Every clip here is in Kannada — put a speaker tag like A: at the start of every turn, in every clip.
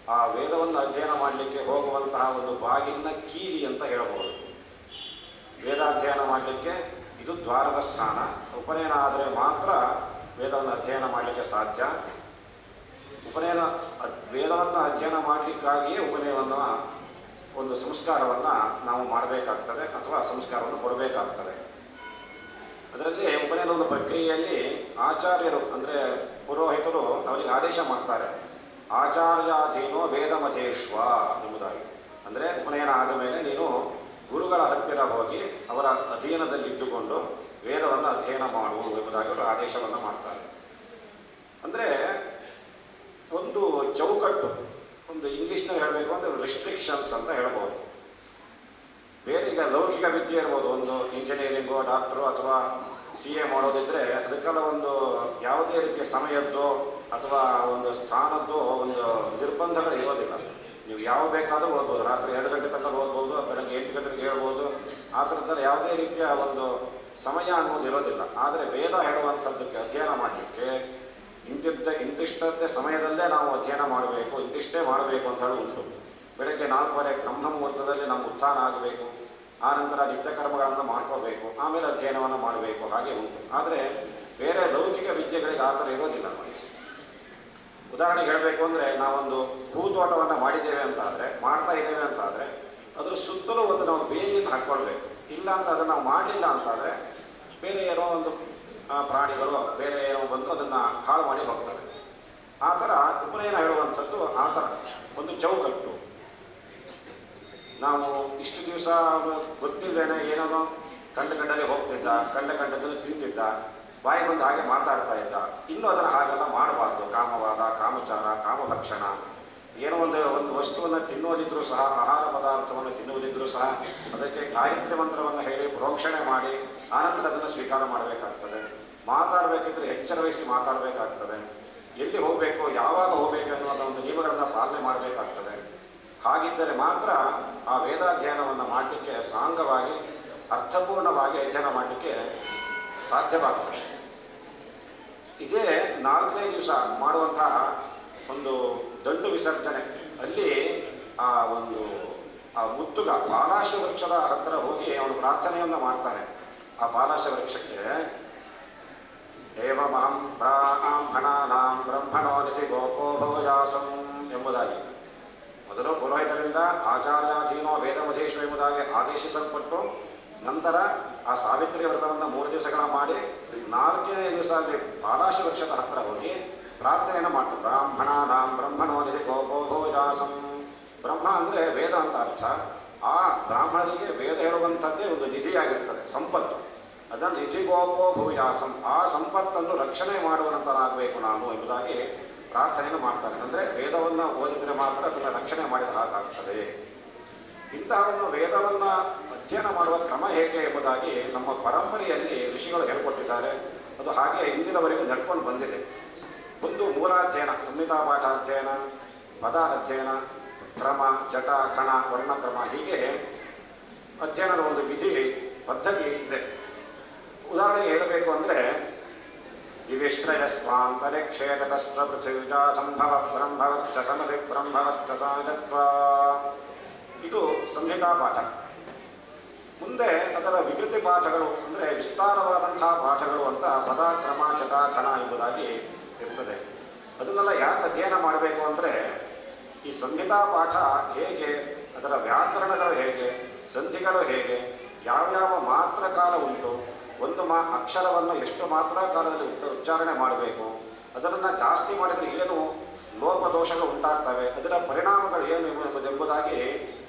A: ಆ ವೇದವನ್ನು ಅಧ್ಯಯನ ಮಾಡಲಿಕ್ಕೆ ಹೋಗುವಂತಹ ಒಂದು ಬಾಗಿಲಿನ ಕೀಲಿ ಅಂತ ಹೇಳಬಹುದು. ವೇದಾಧ್ಯಯನ ಮಾಡಲಿಕ್ಕೆ ಇದು ದ್ವಾರದ ಸ್ಥಾನ. ಉಪನಯನ ಆದರೆ ಮಾತ್ರ ವೇದವನ್ನು ಅಧ್ಯಯನ ಮಾಡಲಿಕ್ಕೆ ಸಾಧ್ಯ. ವೇದವನ್ನು ಅಧ್ಯಯನ ಮಾಡಲಿಕ್ಕಾಗಿಯೇ ಉಪನಯನವನ್ನು ಒಂದು ಸಂಸ್ಕಾರವನ್ನು ನಾವು ಮಾಡಬೇಕಾಗ್ತದೆ ಅಥವಾ ಸಂಸ್ಕಾರವನ್ನು ಕೊಡಬೇಕಾಗ್ತದೆ. ಅದರಲ್ಲಿ ಉಪನಯನ ಒಂದು ಪ್ರಕ್ರಿಯೆಯಲ್ಲಿ ಆಚಾರ್ಯರು ಅಂದರೆ ಪುರೋಹಿತರು ಅವರಿಗೆ ಆದೇಶ ಮಾಡ್ತಾರೆ, ಆಚಾರ್ಯಾಧೀನೋ ವೇದಮಧೇಶ್ವ ಎಂಬುದಾಗಿ. ಅಂದರೆ ಉಪನಯನ ಆದ ಮೇಲೆ ನೀನು ಗುರುಗಳ ಹತ್ತಿರ ಹೋಗಿ ಅವರ ಅಧೀನದಲ್ಲಿದ್ದುಕೊಂಡು ವೇದವನ್ನು ಅಧ್ಯಯನ ಮಾಡು ಎಂಬುದಾಗಿ ಅವರು ಆದೇಶವನ್ನು ಮಾಡ್ತಾರೆ. ಅಂದರೆ ಒಂದು ಚೌಕಟ್ಟು, ಒಂದು ಇಂಗ್ಲೀಷ್ನಲ್ಲಿ ಹೇಳಬೇಕು ಅಂದರೆ ರಿಸ್ಟ್ರಿಕ್ಷನ್ಸ್ ಅಂತ ಹೇಳ್ಬೋದು. ಬೇರೆ ಈಗ ಲೌಕಿಕ ವಿದ್ಯೆ ಇರ್ಬೋದು, ಒಂದು ಇಂಜಿನಿಯರಿಂಗು ಡಾಕ್ಟ್ರು ಅಥವಾ CA ಮಾಡೋದಿದ್ದರೆ ಅದಕ್ಕೆಲ್ಲ ಒಂದು ಯಾವುದೇ ರೀತಿಯ ಸಮಯದ್ದೋ ಅಥವಾ ಒಂದು ಸ್ಥಾನದ್ದೋ ಒಂದು ನಿರ್ಬಂಧಗಳು ಇರೋದಿಲ್ಲ. ನೀವು ಯಾವ ಬೇಕಾದರೂ ಓದ್ಬೋದು, ರಾತ್ರಿ 2 ಗಂಟೆ ತನಕ ಓದ್ಬೋದು, ಬೆಳಗ್ಗೆ 8 ಗಂಟೆಗೆ ಹೇಳ್ಬೋದು. ಆ ಥರದ್ದಲ್ಲಿ ಯಾವುದೇ ರೀತಿಯ ಒಂದು ಸಮಯ ಅನ್ನೋದು ಇರೋದಿಲ್ಲ. ಆದರೆ ವೇದ ಹೇಳುವಂಥದ್ದಕ್ಕೆ ಅಧ್ಯಯನ ಮಾಡಲಿಕ್ಕೆ ಇಂತಿಷ್ಟೇ ಸಮಯದಲ್ಲೇ ನಾವು ಅಧ್ಯಯನ ಮಾಡಬೇಕು, ಇಂತಿಷ್ಟೇ ಮಾಡಬೇಕು ಅಂತ ಹೇಳಿ ಉಂಟು. ಬೆಳಗ್ಗೆ 4:15 ಬ್ರಹ್ಮ ಮುಹೂರ್ತದಲ್ಲಿ ನಮ್ಮ ಉತ್ಥಾನ ಆಗಬೇಕು, ಆನಂತರ ನಿತ್ಯ ಕರ್ಮಗಳನ್ನು ಮಾಡ್ಕೋಬೇಕು, ಆಮೇಲೆ ಅಧ್ಯಯನವನ್ನು ಮಾಡಬೇಕು, ಹಾಗೆ ಉಂಟು. ಆದರೆ ಬೇರೆ ಲೌಕಿಕ ವಿದ್ಯೆಗಳಿಗೆ ಆ ಥರ ಇರೋದಿಲ್ಲ ನಮಗೆ. ಉದಾಹರಣೆಗೆ ಹೇಳಬೇಕು ಅಂದರೆ ನಾವೊಂದು ಹೂತೋಟವನ್ನು ಮಾಡ್ತಾ ಇದ್ದೇವೆ ಅಂತಾದರೆ ಅದ್ರ ಸುತ್ತಲೂ ಒಂದು ನಾವು ಬೇಲಿಯನ್ನು ಹಾಕ್ಕೊಳ್ಬೇಕು. ಇಲ್ಲಾಂದರೆ ಅದನ್ನು ನಾವು ಮಾಡಲಿಲ್ಲ ಅಂತಾದರೆ ಬೇರೆ ಏನೋ ಒಂದು ಪ್ರಾಣಿಗಳು ಬೇರೆ ಏನೋ ಬಂದು ಅದನ್ನು ಹಾಳು ಮಾಡಿ ಹೋಗ್ತವೆ. ಆ ಥರ ಉಪನಯನ ಹೇಳುವಂಥದ್ದು ಆ ಥರ ಒಂದು ಚೌಕಟ್ಟು. ನಾವು ಇಷ್ಟು ದಿವಸ ಗೊತ್ತಿಲ್ಲದೇನೆ ಏನೋ ಕಂಡಲ್ಲಿ ಹೋಗ್ತಿದ್ದ, ಕಂಡದಲ್ಲಿ ತಿಂತಿದ್ದ, ಬಾಯಿ ಬಂದು ಹಾಗೆ ಮಾತಾಡ್ತಾ ಇದ್ದ. ಇನ್ನೂ ಅದನ್ನು ಹಾಗೆಲ್ಲ ಮಾಡಬಾರ್ದು. ಕಾಮವಾದ, ಕಾಮಚಾರ, ಕಾಮಭಕ್ಷಣ, ಏನೋ ಒಂದು ವಸ್ತುವನ್ನು ತಿನ್ನುವುದಿದ್ರೂ ಸಹ, ಆಹಾರ ಪದಾರ್ಥವನ್ನು ತಿನ್ನುವುದಿದ್ರೂ ಸಹ ಅದಕ್ಕೆ ಗಾಯತ್ರಿ ಮಂತ್ರವನ್ನು ಹೇಳಿ ಪ್ರೋಕ್ಷಣೆ ಮಾಡಿ ಆನಂತರ ಅದನ್ನು ಸ್ವೀಕಾರ ಮಾಡಬೇಕಾಗ್ತದೆ. ಮಾತಾಡಬೇಕಿದ್ರೆ ಎಚ್ಚರ ವಹಿಸಿ ಮಾತಾಡಬೇಕಾಗ್ತದೆ. ಎಲ್ಲಿ ಹೋಗಬೇಕು, ಯಾವಾಗ ಹೋಗಬೇಕು ಅನ್ನುವಂಥ ಒಂದು ನಿಯಮಗಳನ್ನು ಪಾಲನೆ ಮಾಡಬೇಕಾಗ್ತದೆ. ಹಾಗಿದ್ದರೆ ಮಾತ್ರ ಆ ವೇದಾಧ್ಯಯನವನ್ನು ಮಾಡಲಿಕ್ಕೆ ಸಾಂಗವಾಗಿ ಅರ್ಥಪೂರ್ಣವಾಗಿ ಅಧ್ಯಯನ ಮಾಡಲಿಕ್ಕೆ ಸಾಧ್ಯವಾಗ್ತದೆ. ಇದೇ 4ನೇ ದಿವಸ ಮಾಡುವಂತಹ ಒಂದು ದಂಡು ವಿಸರ್ಜನೆ. ಅಲ್ಲಿ ಆ ಮುತ್ತುಗ ಪಾಲಾಶ ವೃಕ್ಷದ ಹತ್ತಿರ ಹೋಗಿ ಅವನು ಪ್ರಾರ್ಥನೆಯನ್ನು ಮಾಡ್ತಾನೆ. ಆ ಪಾಲಾಶ ವೃಕ್ಷಕ್ಕೆ ಏವಮಹಂ ಬ್ರಾಹ್ಮಣಾನಾಂ ಬ್ರಹ್ಮಣೋ ನಿಧಿ ಗೋಪೋ ಭವಜಾಸಂ ಎಂಬುದಾಗಿ ಮೊದಲು ಪುರೋಹಿತರಿಂದ ಆಚಾರ್ಯಾಧೀನೋ ವೇದಮಧೇಶ್ವ ಎಂಬುದಾಗಿ ಆದೇಶಿಸಲ್ಪಟ್ಟು ನಂತರ ಆ ಸಾವಿತ್ರಿ ವ್ರತವನ್ನು 3 ದಿವಸಗಳ ಮಾಡಿ 4ನೇ ದಿವಸ ಅಲ್ಲಿ ಪಾಲಾಶ ವೃಕ್ಷದ ಹತ್ತಿರ ಹೋಗಿ ಪ್ರಾರ್ಥನೆಯನ್ನು ಮಾಡ್ತಾರೆ. ಬ್ರಾಹ್ಮಣಾನಾಂ ಬ್ರಹ್ಮಣೋ ನಿಧಿ ಗೋಪೋ ಭವಜಾಸಂ. ಬ್ರಹ್ಮ ಅಂದರೆ ವೇದ ಅಂತ ಅರ್ಥ. ಆ ಬ್ರಾಹ್ಮಣರಿಗೆ ವೇದ ಹೇಳುವಂಥದ್ದೇ ಒಂದು ನಿಧಿಯಾಗಿರ್ತದೆ, ಸಂಪತ್ತು. ಅದನ್ನು ನಿಧಿ ಗೋಪೋ ಭೂಯಾಸಂ, ಆ ಸಂಪತ್ತನ್ನು ರಕ್ಷಣೆ ಮಾಡುವಂತನಾಗಬೇಕು ನಾನು ಎಂಬುದಾಗಿ ಪ್ರಾರ್ಥನೆಯನ್ನು ಮಾಡ್ತಾನೆ. ಅಂದರೆ ವೇದವನ್ನು ಓದಿದರೆ ಮಾತ್ರ ಅದನ್ನು ರಕ್ಷಣೆ ಮಾಡಿದ ಹಾಗಾಗ್ತದೆ. ಇಂತಹವನ್ನು ವೇದವನ್ನು ಅಧ್ಯಯನ ಮಾಡುವ ಕ್ರಮ ಹೇಗೆ ಎಂಬುದಾಗಿ ನಮ್ಮ ಪರಂಪರೆಯಲ್ಲಿ ಋಷಿಗಳು ಹೇಳಿಕೊಟ್ಟಿದ್ದಾರೆ. ಅದು ಹಾಗೆ ಇಂದಿನವರೆಗೂ ನಡ್ಕೊಂಡು ಬಂದಿದೆ. ಒಂದು ಮೂಲಾಧ್ಯಯನ, ಸಂಹಿತಾ ಪಾಠ ಅಧ್ಯಯನ, ಪದ ಅಧ್ಯಯನ, ಕ್ರಮ, ಜಟ, ಖಣ, ವರ್ಣಕ್ರಮ, ಹೀಗೆ ಅಧ್ಯಯನದ ಒಂದು ವಿಧಿ ಪದ್ಧತಿ ಇದೆ. ಉದಾಹರಣೆಗೆ ಹೇಳಬೇಕು ಅಂದರೆ ದಿವಿಶ್ರಯಸ್ವಾಂತರಿಕ್ಷೇತಸ್ತ್ರ ಪೃಥಿವಿಜಾ ಸಂಭವ ಬ್ರಹ್ಮವರ್ಚ ಸಮಧಿ ಬ್ರಹ್ಮವರ್ಚಸಾಗತ್ವ. ಇದು ಸಂಹಿತಾ ಪಾಠ. ಮುಂದೆ ಅದರ ವಿಕೃತಿ ಪಾಠಗಳು ಅಂದರೆ ವಿಸ್ತಾರವಾದಂತಹ ಪಾಠಗಳು ಅಂತ ಪದ, ಕ್ರಮ, ಜಟ, ಖಣ ಎಂಬುದಾಗಿ ಇರ್ತದೆ. ಅದನ್ನೆಲ್ಲ ಯಾಕೆ ಅಧ್ಯಯನ ಮಾಡಬೇಕು ಅಂದರೆ ಈ ಸಂಹಿತಾ ಪಾಠ ಹೇಗೆ, ಅದರ ವ್ಯಾಕರಣಗಳು ಹೇಗೆ, ಸಂಧಿಗಳು ಹೇಗೆ, ಯಾವ್ಯಾವ ಮಾತ್ರ ಕಾಲ ಉಂಟು, ಒಂದು ಅಕ್ಷರವನ್ನು ಎಷ್ಟು ಮಾತ್ರ ಕಾಲದಲ್ಲಿ ಉಚ್ಚಾರಣೆ ಮಾಡಬೇಕು, ಅದನ್ನು ಜಾಸ್ತಿ ಮಾಡಿದರೆ ಏನು ಲೋಪದೋಷಗಳು ಉಂಟಾಗ್ತವೆ, ಅದರ ಪರಿಣಾಮಗಳು ಏನು ಎಂಬುದಾಗಿ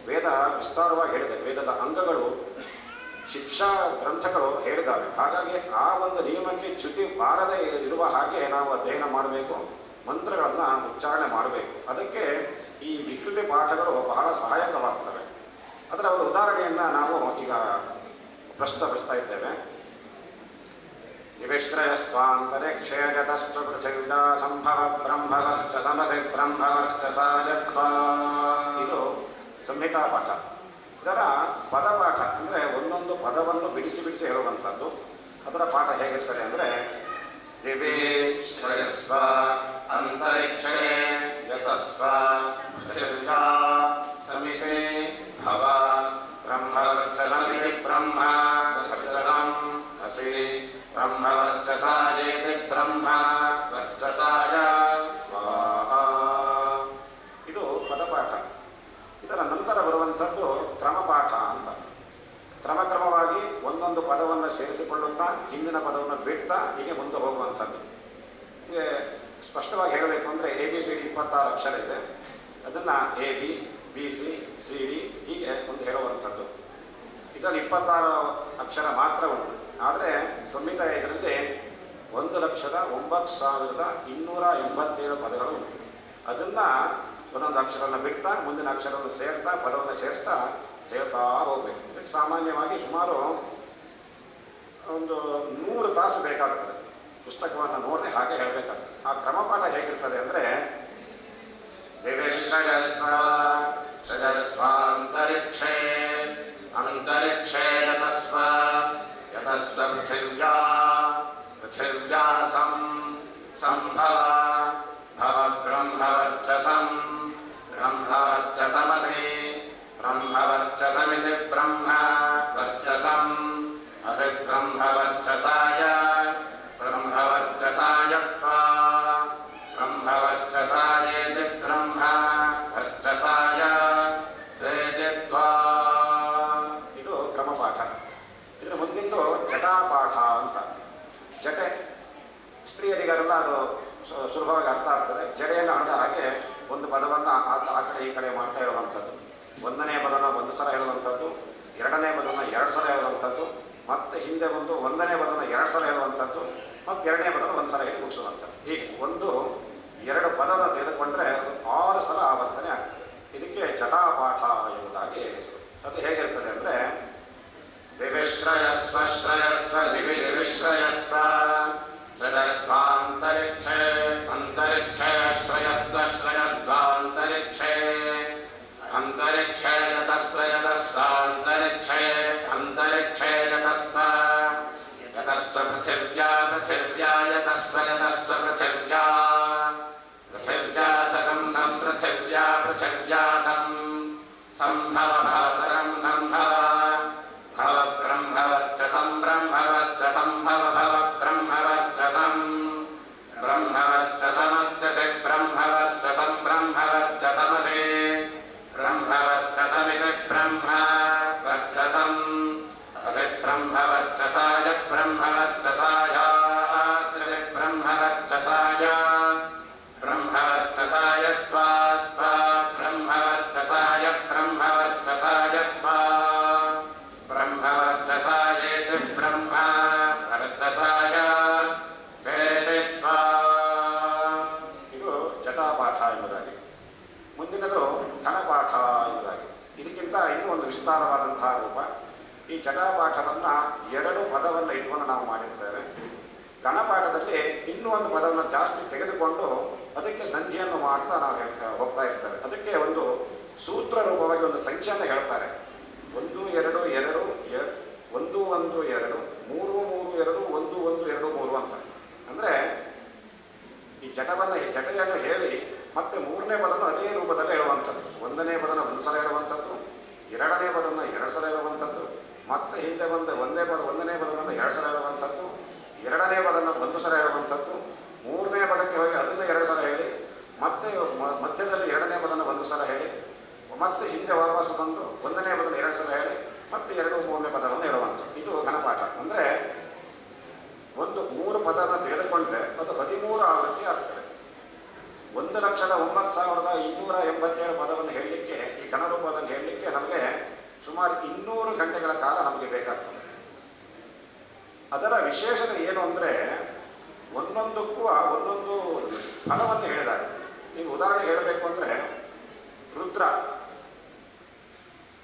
A: ವೇದ ವಿಸ್ತಾರವಾಗಿ ಹೇಳಿದೆ. ವೇದದ ಅಂಗಗಳು, ಶಿಕ್ಷಾ ಗ್ರಂಥಗಳು ಹೇಳಿದ್ದಾವೆ. ಹಾಗಾಗಿ ಆ ಒಂದು ನಿಯಮಕ್ಕೆ ಚ್ಯುತಿ ಬಾರದೇ ಇರುವ ಹಾಗೆ ನಾವು ಅಧ್ಯಯನ ಮಾಡಬೇಕು, ಮಂತ್ರಗಳನ್ನು ಉಚ್ಚಾರಣೆ ಮಾಡಬೇಕು. ಅದಕ್ಕೆ ಈ ವಿಕೃತಿ ಪಾಠಗಳು ಬಹಳ ಸಹಾಯಕವಾಗ್ತವೆ. ಅದರ ಒಂದು ಉದಾಹರಣೆಯನ್ನು ನಾವು ಈಗ ಪ್ರಸ್ತುತಪಡಿಸ್ತಾ ಇದ್ದೇವೆ. ದಿವಿಶ್ರಯಸ್ವಾಂತರಿಕ್ಷೇತಸ್ತ್ರ ಪೃಥಿವಿಜಾ ಸಂಭವ ಬ್ರಹ್ಮವರ್ಚ ಸಮಧಿ ಬ್ರಹ್ಮವರ್ಚಸಾಯತ್ವ. ಇದು ಸಂಹಿತಾ ಪಾಠ. ಇದರ ಪದಪಾಠ ಅಂದರೆ ಒಂದೊಂದು ಪದವನ್ನು ಬಿಡಿಸಿ ಹೇಳುವಂಥದ್ದು. ಅದರ ಪಾಠ ಹೇಗಿರ್ತದೆ ಅಂದರೆ ದಿವಿಶ್ರಯಸ್ವ ಅಂತರಿಕ್ಷೇ ಯತಸ್ವ ಪೃಥಿವ್ಯಾ ಸಮಿತೆ ಭವ ಬ್ರಹ್ಮವರ್ಚಸಮಿತಿ ಬ್ರಹ್ಮ ವರ್ಚಸಂ ಹಸಿ ಬ್ರಹ್ಮವರ್ಚಸಾಯೇತಿ ಬ್ರಹ್ಮ ವರ್ಚಸಾಯ ಸ್ವಾಹಾ. ಇದು ಪದಪಾಠ. ಇದರ ನಂತರ ಬರುವಂಥದ್ದು ಕ್ರಮಪಾಠ ಅಂತ. ಕ್ರಮಕ್ರಮವಾಗಿ ಒಂದೊಂದು ಪದವನ್ನು ಸೇರಿಸಿಕೊಳ್ಳುತ್ತಾ ಹಿಂದಿನ ಪದವನ್ನು ಬಿಡ್ತಾ ಹೀಗೆ ಮುಂದೆ ಹೋಗುವಂಥದ್ದು. ಹೀಗೆ ಸ್ಪಷ್ಟವಾಗಿ ಹೇಳಬೇಕು ಅಂದರೆ ABCD 26 ಅಕ್ಷರ ಇದೆ. ಅದನ್ನು AB BC CD ಹೀಗೆ ಒಂದು ಹೇಳುವಂಥದ್ದು. ಇದರಲ್ಲಿ 26 ಅಕ್ಷರ ಮಾತ್ರ ಉಂಟು. ಆದರೆ ಸಂಹಿತ ಇದರಲ್ಲಿ 1,09,287 ಪದಗಳು ಉಂಟು. ಅದನ್ನು ಒಂದೊಂದು ಅಕ್ಷರವನ್ನು ಬಿಡ್ತಾ ಮುಂದಿನ ಅಕ್ಷರವನ್ನು ಸೇರ್ತಾ ಪದವನ್ನು ಸೇರಿಸ್ತಾ ಹೇಳ್ತಾ ಹೋಗ್ಬೇಕು. ಇದಕ್ಕೆ ಸಾಮಾನ್ಯವಾಗಿ ಸುಮಾರು ಒಂದು 100 ತಾಸು ಬೇಕಾಗ್ತದೆ. ಪುಸ್ತಕವನ್ನು ನೋಡದೆ ಹಾಗೆ ಹೇಳಬೇಕಾಗ್ತದೆ. ಆ ಕ್ರಮಪಾಠ ಹೇಗಿರ್ತದೆ ಅಂದರೆ ಅಂತರಿಕ್ಷೇ ಅಂತರಿಕ್ಷೇ ಯತಸ್ವ ಯತಸ್ವ ಪೃಥಿವ್ಯಾ ಪೃಥಿವ್ಯಾಸಂ ಸಂಭವ ಭವ ಬ್ರಹ್ಮವರ್ಚಸಂ ಬ್ರಹ್ಮವರ್ಚಸಮಸಿ ಬ್ರಹ್ಮವರ್ಚಸಮಿತಿ ಬ್ರಹ್ಮ ವರ್ಚಸಂ ಅಸಿ ಬ್ರಹ್ಮವರ್ಚಸಾಯ ಬ್ರಹ್ಮವರ್ಚಸಾಯ ತ್ವಾ ಬ್ರಹ್ಮವರ್ಚಸಾಯೇತಿ ಬ್ರಹ್ಮ ವರ್ಚಸಾಯ ತ್ವೇತಿ ತ್ವಾ. ಇದು ಕ್ರಮಪಾಠ. ಇದರ ಮುಂದಿಂದು ಜಟಾಪಾಠ ಅಂತ. ಜಟೆ ಸ್ತ್ರೀಯರಿಗೆಲ್ಲ ಅದು ಸುಲಭವಾಗಿ ಅರ್ಥ ಆಗ್ತದೆ. ಜಡೆಯನ್ನು ಹಣದ ಹಾಗೆ ಒಂದು ಪದವನ್ನು ಆ ಕಡೆ ಈ ಕಡೆ ಮಾಡ್ತಾ ಹೇಳುವಂಥದ್ದು. ಒಂದನೇ ಪದನ ಒಂದು ಸಲ ಹೇಳುವಂಥದ್ದು, ಎರಡನೇ ಪದವನ್ನು 2 ಸಲ ಹೇಳುವಂಥದ್ದು, ಮತ್ತೆ ಹಿಂದೆ ಬಂದು ಒಂದನೇ ಪದವನ್ನು 2 ಸಲ ಹೇಳುವಂಥದ್ದು, ಮತ್ತು ಎರಡನೇ ಪದವನ್ನು 1 ಸಲ ಹೇಳಿ ಮುಗಿಸುವಂಥದ್ದು. ಹೀಗೆ 1-2 ಪದವನ್ನು ತೆಗೆದುಕೊಂಡ್ರೆ 6 ಸಲ ಆವರ್ತನೆ ಆಗ್ತದೆ. ಇದಕ್ಕೆ ಜಟಾಪಾಠ ಎಂಬುದಾಗಿ ಹೆಸರು. ಅದು ಹೇಗಿರ್ತದೆ ಅಂದರೆ ದಿವಿಶ್ರಯಸ್ವ ಶ್ರಯಸ್ವ ದಿವಿ ದಿವಿಶ್ರಯಸ್ವ ಶ್ರಯಸ್ವಾಂತರಿಕ್ಷೇ ಅಂತರಿಕ್ಷೇ ಶ್ರಯಸ್ವ ಶ್ರಯಸ್ವಾಂತರಿಕ್ಷೇ ಅಂತರಿಕ್ಷೇ ಯತಸ್ವ ಯತಸ್ವಾಂತರಿಕ್ಷೇ ಅಂತರಿಕ್ಷೇ ಯತಸ್ವ ಯತಸ್ವ ಪೃಥಿವ್ಯಾ ಪೃಥಿವ್ಯಾ ಯತಸ್ವ ಯತಸ್ವ ಪೃಥಿವ್ಯಾ ಪೃಥಿವ್ಯಾಸಕಂ ಸಂಪೃಥಿವ್ಯಾ ಪೃಥಿವ್ಯಾಸಂ ಸಂಭವ ಭವಸಕಂ ಸಂಭವ ಭವ ಬ್ರಹ್ಮವರ್ಚಸಂ ಬ್ರಹ್ಮವರ್ಚಸಂ ಭವ ಭವ ಬ್ರಹ್ಮವರ್ಚಸಂ ಬ್ರಹ್ಮವರ್ಚಸಮಸ್ಯತೆ ಬ್ರಹ್ಮವರ್ಚಸಂ ಬ್ರಹ್ಮವರ್ಚಸಮಸಿ ಬ್ರಹ್ಮವರ್ಚಸಮಿತಿ ಬ್ರಹ್ಮ ವರ್ಚಸಂ ಅಸಿ ಬ್ರಹ್ಮವರ್ಚಸಾಯ ಬ್ರಹ್ಮವರ್ಚಸಾಯಾಸ್ತಿ ಬ್ರಹ್ಮವರ್ಚಸಾಯ ಬ್ರಹ್ಮವರ್ಚಸಾಯ ತ್ವಾ ತ್ವಾ ಬ್ರಹ್ಮವರ್ಚಸಾಯ ಬ್ರಹ್ಮವರ್ಚಸಾಯ ತ್ವಾ ಬ್ರಹ್ಮವರ್ಚಸಾಯೇತಿ ಬ್ರಹ್ಮ ವರ್ಚಸಾಯ ತ್ವೇತಿ ತ್ವಾ. ಇದು ಜಟಾಪಾಠ ಎಂಬುದಾಗಿ. ಮುಂದಿನದು ಘನಪಾಠ ಎಂಬುದಾಗಿ. ಇದಕ್ಕಿಂತ ಇನ್ನೂ ಒಂದು ವಿಸ್ತಾರವಾದಂತಹ ರೂಪ. ಈ ಜಟಾಪಾಠವನ್ನು 2 ಪದವನ್ನು ಇಟ್ಕೊಂಡು ನಾವು ಮಾಡಿರ್ತೇವೆ. ಘನಪಾಠದಲ್ಲಿ ಇನ್ನೂ ಒಂದು ಪದವನ್ನು ಜಾಸ್ತಿ ತೆಗೆದುಕೊಂಡು ಅದಕ್ಕೆ ಸಂಧಿಯನ್ನು ಮಾಡ್ತಾ ನಾವು ಹೋಗ್ತಾ ಇರ್ತೇವೆ. ಅದಕ್ಕೆ ಒಂದು ಸೂತ್ರ ರೂಪವಾಗಿ ಒಂದು ಸಂಖ್ಯೆಯನ್ನು ಹೇಳ್ತಾರೆ. 1 2 2 1 1 2 3 3 2 1 1 2 3 ಅಂತ. ಅಂದರೆ ಈ ಜಟೆಯನ್ನು ಹೇಳಿ ಮತ್ತೆ 3ನೇ ಪದವನ್ನು ಅದೇ ರೂಪದಲ್ಲಿ ಹೇಳುವಂಥದ್ದು. 1ನೇ ಪದನ 1 ಸಲ ಹೇಳುವಂಥದ್ದು, 2ನೇ ಪದವನ್ನು 2 ಸಲ ಹೇಳುವಂಥದ್ದು, ಮತ್ತೆ ಹಿಂದೆ ಬಂದ 1ನೇ ಪದವನ್ನು 2 ಸಲ ಹೇಳುವಂಥದ್ದು, 2ನೇ ಪದವನ್ನು 1 ಸಲ ಹೇಳುವಂಥದ್ದು, 3ನೇ ಪದಕ್ಕೆ ಹೋಗಿ ಅದನ್ನು 2 ಸಲ ಹೇಳಿ, ಮತ್ತೆ ಮಧ್ಯದಲ್ಲಿ 2ನೇ ಪದನ 1 ಸಲ ಹೇಳಿ, ಮತ್ತೆ ಹಿಂದೆ ವಾಪಸ್ ಬಂದು 1ನೇ ಪದನ 2 ಸಲ ಹೇಳಿ, ಮತ್ತೆ 2, 3ನೇ ಪದವನ್ನು ಹೇಳುವಂಥದ್ದು. ಇದು ಘನಪಾಠ. ಅಂದರೆ 3 ಪದನ ತೆಗೆದುಕೊಂಡ್ರೆ ಅದು 13 ಆವೃತ್ತಿ ಆಗ್ತದೆ. 1,09,287 ಪದವನ್ನು ಹೇಳಲಿಕ್ಕೆ, ಈ ಘನರೂಪವನ್ನು ಹೇಳಲಿಕ್ಕೆ ನಮಗೆ ಸುಮಾರು 200 ಗಂಟೆಗಳ ಕಾಲ ನಮಗೆ ಬೇಕಾಗ್ತದೆ. ಅದರ ವಿಶೇಷತೆ ಏನು ಅಂದರೆ ಒಂದೊಂದಕ್ಕೂ ಒಂದೊಂದು ಫಲವನ್ನು ಹೇಳಿದ್ದಾರೆ. ನೀವು ಉದಾಹರಣೆಗೆ ಹೇಳಬೇಕು ಅಂದರೆ ರುದ್ರ,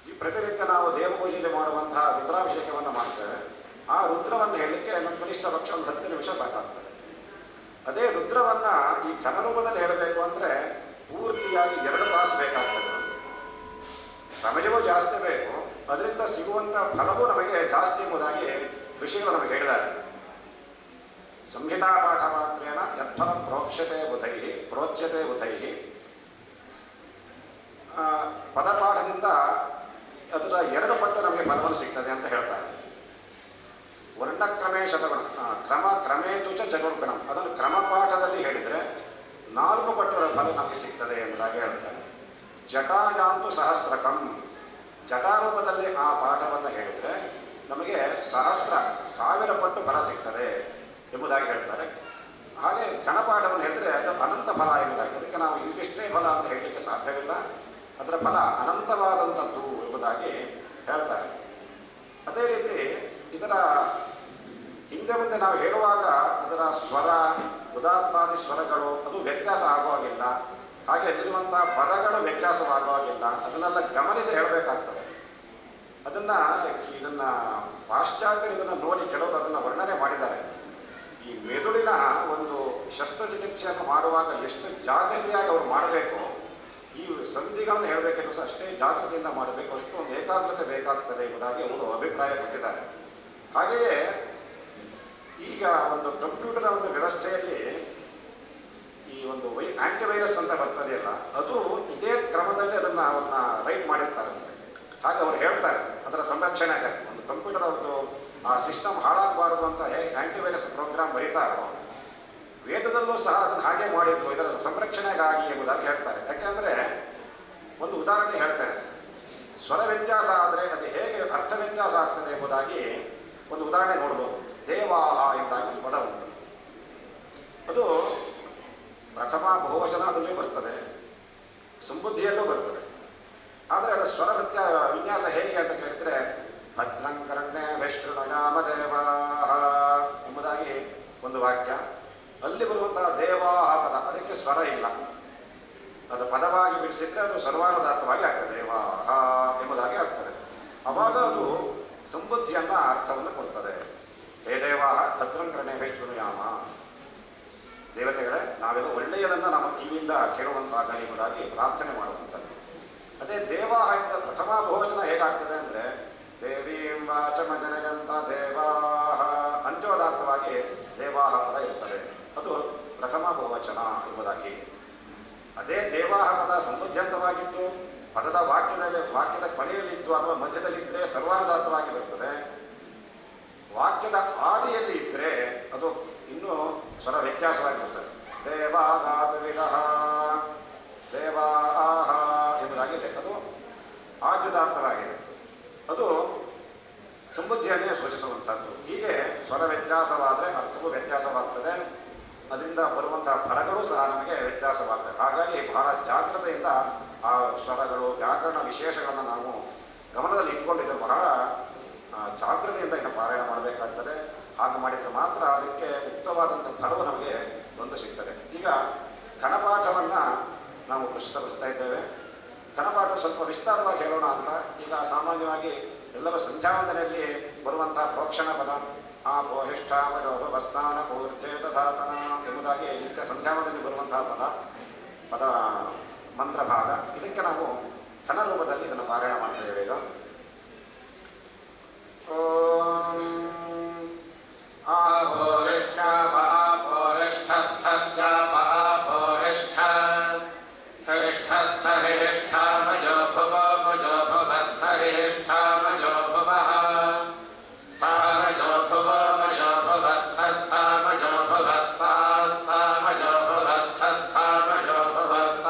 A: ಈ ಪ್ರತಿನಿತ್ಯ ನಾವು ದೇವಪೂಜೆಯಲ್ಲಿ ಮಾಡುವಂತಹ ರುದ್ರಾಭಿಷೇಕವನ್ನು ಮಾಡ್ತೇವೆ. ಆ ರುದ್ರವನ್ನು ಹೇಳಲಿಕ್ಕೆ ನಮ್ಮ ಕನಿಷ್ಠ ಪಕ್ಷ ಒಂದು 10 ನಿಮಿಷ ಸಾಕಾಗ್ತದೆ. ಅದೇ ರುದ್ರವನ್ನು ಈ ಘನರೂಪದಲ್ಲಿ ಹೇಳಬೇಕು ಅಂದರೆ ಪೂರ್ತಿಯಾಗಿ 2 ತಾಸು ಬೇಕಾಗ್ತದೆ. ಸಮಯವೂ ಜಾಸ್ತಿ ಬೇಕು, ಅದರಿಂದ ಸಿಗುವಂಥ ಫಲವೂ ನಮಗೆ ಜಾಸ್ತಿ ಎಂಬುದಾಗಿ ಋಷಿಗಳು ನಮಗೆ ಹೇಳಿದ್ದಾರೆ. ಸಂಹಿತಾ ಪಾಠ ಮಾತ್ರೇಣ ಯತ್ಫಲ ಪ್ರೋಚ್ಯತೆ ಬುಧೈ ಪದಪಾಠದಿಂದ ಅದರ 2 ಪಟ್ಟು ನಮಗೆ ಫಲವನ್ನು ಸಿಗ್ತದೆ ಅಂತ ಹೇಳ್ತಾರೆ. ವರ್ಣಕ್ರಮೇ ಶತಗುಣ ಕ್ರಮೇತು ಚತುರ್ಗುಣಂ, ಅದನ್ನು ಕ್ರಮಪಾಠದಲ್ಲಿ ಹೇಳಿದರೆ 4 ಪಟ್ಟರ ಫಲ ನಮಗೆ ಸಿಗ್ತದೆ ಎಂಬುದಾಗಿ ಹೇಳ್ತಾರೆ. ಜಟಾಯಾಂತು ಸಹಸ್ರಕಂ, ಜಟಾರೂಪದಲ್ಲಿ ಆ ಪಾಠವನ್ನು ಹೇಳಿದರೆ ನಮಗೆ 1000 ಪಟ್ಟು ಫಲ ಸಿಗ್ತದೆ ಎಂಬುದಾಗಿ ಹೇಳ್ತಾರೆ. ಹಾಗೆ ಘನಪಾಠವನ್ನು ಹೇಳಿದರೆ ಅದು ಅನಂತ ಫಲ ಎಂಬುದಾಗಿ, ಅದಕ್ಕೆ ನಾವು ಇಂತಿಷ್ಟೇ ಫಲ ಅಂತ ಹೇಳಲಿಕ್ಕೆ ಸಾಧ್ಯವಿಲ್ಲ, ಅದರ ಫಲ ಅನಂತವಾದಂಥದ್ದು ಎಂಬುದಾಗಿ ಹೇಳ್ತಾರೆ. ಅದೇ ರೀತಿ ಇದರ ಹಿಂದೆ ಮುಂದೆ ನಾವು ಹೇಳುವಾಗ ಅದರ ಸ್ವರ ಉದಾತ್ತಾದಿ ಸ್ವರಗಳು ಅದು ವ್ಯತ್ಯಾಸ ಆಗುವಾಗಿಲ್ಲ, ಹಾಗೆ ಅಲ್ಲಿರುವಂಥ ಪದಗಳು ವ್ಯತ್ಯಾಸವಾಗುವಾಗಿಲ್ಲ, ಅದನ್ನೆಲ್ಲ ಗಮನಿಸಿ ಹೇಳಬೇಕಾಗ್ತದೆ. ಇದನ್ನು ಪಾಶ್ಚಾತ್ಯರು ಇದನ್ನು ನೋಡಿ ಕೆಲವರು ಅದನ್ನು ವರ್ಣನೆ ಮಾಡಿದ್ದಾರೆ. ಈ ಮೆದುಳಿನ ಒಂದು ಶಸ್ತ್ರಚಿಕಿತ್ಸೆಯನ್ನು ಮಾಡುವಾಗ ಎಷ್ಟು ಜಾಗೃತಿಯಾಗಿ ಅವರು ಮಾಡಬೇಕು, ಈ ಸಂಧಿಗಳನ್ನು ಹೇಳಬೇಕೆಂದು ಸಹ ಅಷ್ಟೇ ಜಾಗೃತಿಯಿಂದ ಮಾಡಬೇಕು, ಅಷ್ಟೊಂದು ಏಕಾಗ್ರತೆ ಬೇಕಾಗ್ತದೆ ಎಂಬುದಾಗಿ ಅವರು ಅಭಿಪ್ರಾಯಪಟ್ಟಿದ್ದಾರೆ. ಹಾಗೆಯೇ ಈಗ ಒಂದು ಕಂಪ್ಯೂಟರ್ ಒಂದು ವ್ಯವಸ್ಥೆಯಲ್ಲಿ ಈ ಒಂದು ಆಂಟಿವೈರಸ್ ಅಂತ ಬರ್ತದೆಯಲ್ಲ, ಅದು ಇದೇ ಕ್ರಮದಲ್ಲಿ ಅವ್ರನ್ನ ರೈಟ್ ಮಾಡಿರ್ತಾರಂತೆ. ಹಾಗೆ ಅವ್ರು ಹೇಳ್ತಾರೆ ಅದರ ಸಂರಕ್ಷಣೆಗೆ ಒಂದು ಕಂಪ್ಯೂಟರ್ ಅವ್ರದ್ದು ಆ ಸಿಸ್ಟಮ್ ಹಾಳಾಗಬಾರದು ಅಂತ ಹೇಗೆ ಆಂಟಿವೈರಸ್ ಪ್ರೋಗ್ರಾಮ್ ಬರೀತಾರೋ, ವೇದದಲ್ಲೂ ಸಹ ಅದನ್ನು ಹಾಗೆ ಮಾಡಿದ್ರು ಇದರ ಸಂರಕ್ಷಣೆಗಾಗಿ ಎಂಬುದಾಗಿ ಹೇಳ್ತಾರೆ. ಯಾಕೆಂದರೆ ಒಂದು ಉದಾಹರಣೆ ಹೇಳ್ತಾರೆ, ಸ್ವರ ವ್ಯತ್ಯಾಸ ಆದರೆ ಅದು ಹೇಗೆ ಅರ್ಥ ವ್ಯತ್ಯಾಸ ಆಗ್ತದೆ ಎಂಬುದಾಗಿ ಒಂದು ಉದಾಹರಣೆ ನೋಡ್ಬೋದು. ದೇವಾಹ ಎಂಬುದಾಗಿ ಒಂದು ಪದ ಉಂಟು, ಅದು ಪ್ರಥಮ ಬಹುವಚನದಲ್ಲೂ ಬರ್ತದೆ, ಸಂಬುದ್ಧಿಯಲ್ಲೂ ಬರ್ತದೆ. ಆದರೆ ಅದರ ಸ್ವರ ವಿನ್ಯಾಸ ಹೇಗೆ ಅಂತ ಕೇಳಿದರೆ ಭದ್ರಂಕರಣ್ಯ ವಿಷ್ಣುಯಾಮ ದೇವಾಹ ಎಂಬುದಾಗಿ ಒಂದು ವಾಕ್ಯ, ಅಲ್ಲಿ ಬರುವಂತಹ ದೇವಾಹ ಪದ ಅದಕ್ಕೆ ಸ್ವರ ಇಲ್ಲ, ಅದು ಪದವಾಗಿ ಬಿಡಿಸಿದ್ರೆ ಅದು ಸರ್ವಾನುದಾತ್ತವಾಗಿ ಆಗ್ತದೆ, ದೇವಾಹ ಎಂಬುದಾಗಿ ಆಗ್ತದೆ. ಆವಾಗ ಅದು ಸಂಬುದ್ಧಿಯನ್ನ ಅರ್ಥವನ್ನು ಕೊಡ್ತದೆ. ಹೇ ದೇವಾಹ ಭದ್ರಂಕರಣ್ಯ ವಿಷ್ಣುಯಾಮ, ದೇವತೆಗಳೇ ನಾವೆಲ್ಲ ಒಳ್ಳೆಯದನ್ನು ನಮ್ಮ ಕಿವಿಯಿಂದ ಕೇಳುವಂತಾಗಲಿ ಎಂಬುದಾಗಿ ಪ್ರಾರ್ಥನೆ ಮಾಡುವಂಥದ್ದು. ಅದೇ ದೇವಾಹ ಎಂಬ ಪ್ರಥಮ ಬಹುವಚನ ಹೇಗಾಗ್ತದೆ ಅಂದರೆ ದೇವೀಂ ವಾಚಮಜನಗಂತ ದೇವಾಹ, ಅಂತ್ಯೋದಾತ್ತವಾಗಿ ದೇವಾಹ ಪದ ಇರ್ತದೆ, ಅದು ಪ್ರಥಮ ಬಹುವಚನ ಎಂಬುದಾಗಿ. ಅದೇ ದೇವಾಹ ಪದ ಸಂಬುದ್ಧಂತವಾಗಿದ್ದು ಪದದ ವಾಕ್ಯದ ಕೊನೆಯಲ್ಲಿದ್ದು ಅಥವಾ ಮಧ್ಯದಲ್ಲಿದ್ದರೆ ಸರ್ವಾನುದಾತ್ತವಾಗಿ ಬರ್ತದೆ. ವಾಕ್ಯದ ಆದಿಯಲ್ಲಿ ಇದ್ದರೆ ಅದು ಇನ್ನೂ ಸ್ವರ ವ್ಯತ್ಯಾಸವಾಗಿರ್ತದೆ. ದೇವಾಗಾತು ವಿದಃ ದೇವಾಹ ಎಂಬುದಾಗಿದೆ, ಅದು ಆದ್ಯುದಾರ್ಥವಾಗಿದೆ, ಅದು ಸಮೃದ್ಧಿಯನ್ನೇ ಸೂಚಿಸುವಂಥದ್ದು. ಹೀಗೆ ಸ್ವರ ವ್ಯತ್ಯಾಸವಾದರೆ ಅರ್ಥವೂ ವ್ಯತ್ಯಾಸವಾಗ್ತದೆ, ಅದರಿಂದ ಬರುವಂತಹ ಫಲಗಳು ಸಹ ನಮಗೆ ವ್ಯತ್ಯಾಸವಾಗ್ತದೆ. ಹಾಗಾಗಿ ಬಹಳ ಜಾಗ್ರತೆಯಿಂದ ಆ ಸ್ವರಗಳು ವ್ಯಾಕರಣ ವಿಶೇಷಗಳನ್ನು ನಾವು ಗಮನದಲ್ಲಿ ಇಟ್ಕೊಂಡಿದ್ದರೆ ಬಹಳ ಜಾಗ್ರತೆಯಿಂದ ಇನ್ನು ಪಾರಾಯಣ ಮಾಡಬೇಕಾಗ್ತದೆ. ಹಾಗೆ ಮಾಡಿದರೆ ಮಾತ್ರ ಅದಕ್ಕೆ ಉಕ್ತವಾದಂಥ ಫಲವು ನಮಗೆ ಬಂದು ಸಿಗ್ತದೆ. ಈಗ ಘನಪಾಠವನ್ನು ನಾವು ಪ್ರಸ್ತುತಪಡಿಸ್ತಾ ಇದ್ದೇವೆ. ಘನಪಾಠ ಸ್ವಲ್ಪ ವಿಸ್ತಾರವಾಗಿ ಹೇಳೋಣ ಅಂತ. ಈಗ ಸಾಮಾನ್ಯವಾಗಿ ಎಲ್ಲರೂ ಸಂಧ್ಯಾವಂದನೆಯಲ್ಲಿ ಬರುವಂತಹ ಪ್ರೋಕ್ಷಣ ಪದ ಆಪೋಹಿಷ್ಠಾಮರೋಭವಸ್ನಾನ ಪೂರ್ಜೇತಧಾತನ ಎಂಬುದಾಗಿ ನಿತ್ಯ ಸಂಧ್ಯಾವಂದನೆಯಲ್ಲಿ ಬರುವಂತಹ ಪದ ಮಂತ್ರ ಭಾಗ, ಇದಕ್ಕೆ ನಾವು ಘನ ರೂಪದಲ್ಲಿ ಇದನ್ನು ಪಾರಾಯಣ ಮಾಡ್ತಾ ಇದ್ದೇವೆ. ಈಗ ಓಂ ಆಪೋಹಿಷ್ಠ ಆಪೋಹಿಷ್ಠಸ್ಥ್ಯ ಆಪೋಹಿಷ್ಠ ಹಿಷ್ಠಸ್ಥ ಹಿಷ್ಠ ಮಜೋ ಭುವ ಮಜೋ ಭುವಸ್ಥ ಹಿಷ್ಠ ಮಜೋ ಭುವಃ ಸ್ಥಾಮಜೋ ಭುವ ಮಜೋ ಭುವಸ್ಥ ಸ್ಥಾಮಜೋ ಭುವಸ್ಥ ಸ್ಥಾಮಜೋ ಭುವಸ್ಥ ಸ್ಥಾಮಜೋ ಭುವಸ್ಥ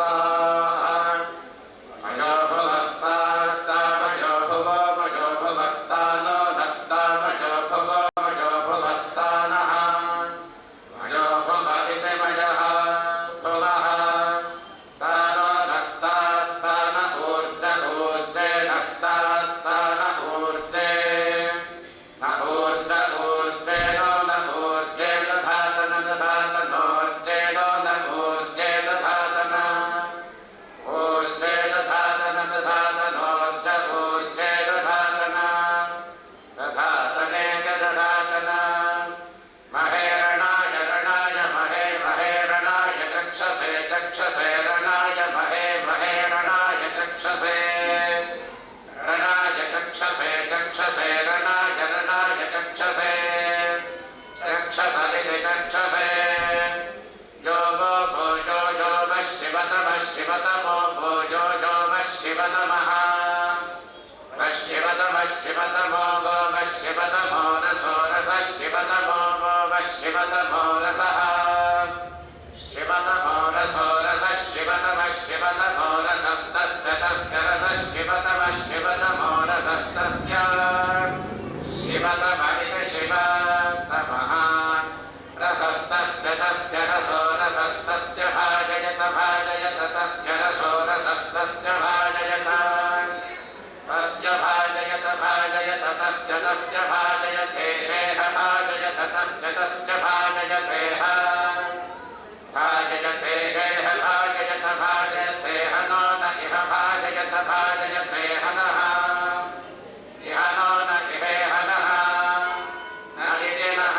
A: ಶಿವತಮಃ ಶಿವತಮ ಶಿವತಮೋ ಗೋಮ ಶಿವತಮೋ ರಸೋ ರಸ ಶಿವತಮೋ ಗೋಮ ಶಿವತಮೋ ರಸಃ ಶಿವತಮೋ ರಸೋ ರಸ ಶಿವತಮ ಶಿವತಮೋ ರಸಸ್ತಸ್ಯ ತಸ್ಯ ರಸ ಶಿವತಮ ಶಿವತಮೋ ರಸಸ್ತಸ್ಯ ಶಿವತಮ ಇತಿ ಶಿವತಮಃ ರಸಸ್ತಸ್ಯ ತಸ್ಯ ರಸೋ ರಸಸ್ತಸ್ಯ ಭಾಜಯತ ಭಾಜಯತ ತಸ್ಯ ರಸೋ ರಸಸ್ತಸ್ಯ ಭಾಜಯತ ತಸ್ಯ ಭಾಜಯತ ಭಾಜಯತ ತಸ್ಯ ತಸ್ಯ ಭಾಜಯತೆ ಹೇಹ ಭಾಜಯತ ತಸ್ಯ ತಸ್ಯ ಭಾಜಯತೆ ಭಾಜಯತೆ ಹೇಹ ಭಾಜಯತ ಭಾಜಯತೆ ಹನೋ ನ ಇಹ ಭಾಜಯತ ಭಾಜಯತೆ ಹನಃ ಇಹ ನೋ ನ ಇಹೇ ಹನಃ ನ ಇದಿನಃ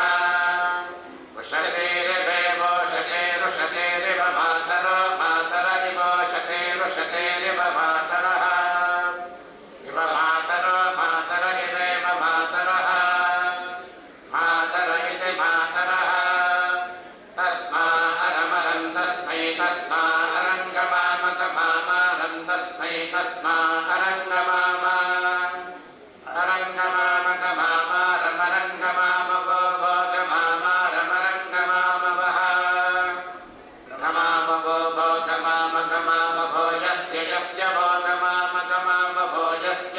A: ಉಷತೇರಿವೇವೋ ಶತೇರುಷತೇರಿವ ಮಾತರೋ ಮಾತರ ಇವೋ ಶತೇರುಷತೇರಿವ ಮಾತರಃ ಇವ ಮಾತರೋ ಮಾತರ ಇವೇವ ಮಾತರಃ ಮಾತರ ಇತಿ ಮಾತರಃ ತಸ್ಮಾ ಅರಮರಂ ತಸ್ಮೈ ತಸ್ಮಾ ಅರಂಗಮಾಮಕ ಮಾಮಾರಂ ತಸ್ಮೈ ತಸ್ಮಾ ಅರಂಗಮಾಮ ಅರಂಗಮಾಮಕ ಮಾಮಾರಮರಂಗಮಾಮವೋ ಭೋಗಮಾಮಾರಮರಂಗಮಾಮವಃ ಗಮಾಮವೋ ಭೋಗಮಾಮಗಮಾಮಭೋ ಯಸ್ಯ ಯಸ್ಯ ಭೋಗಮಾಮಗಮಾಮಭೋ ಯಸ್ಯ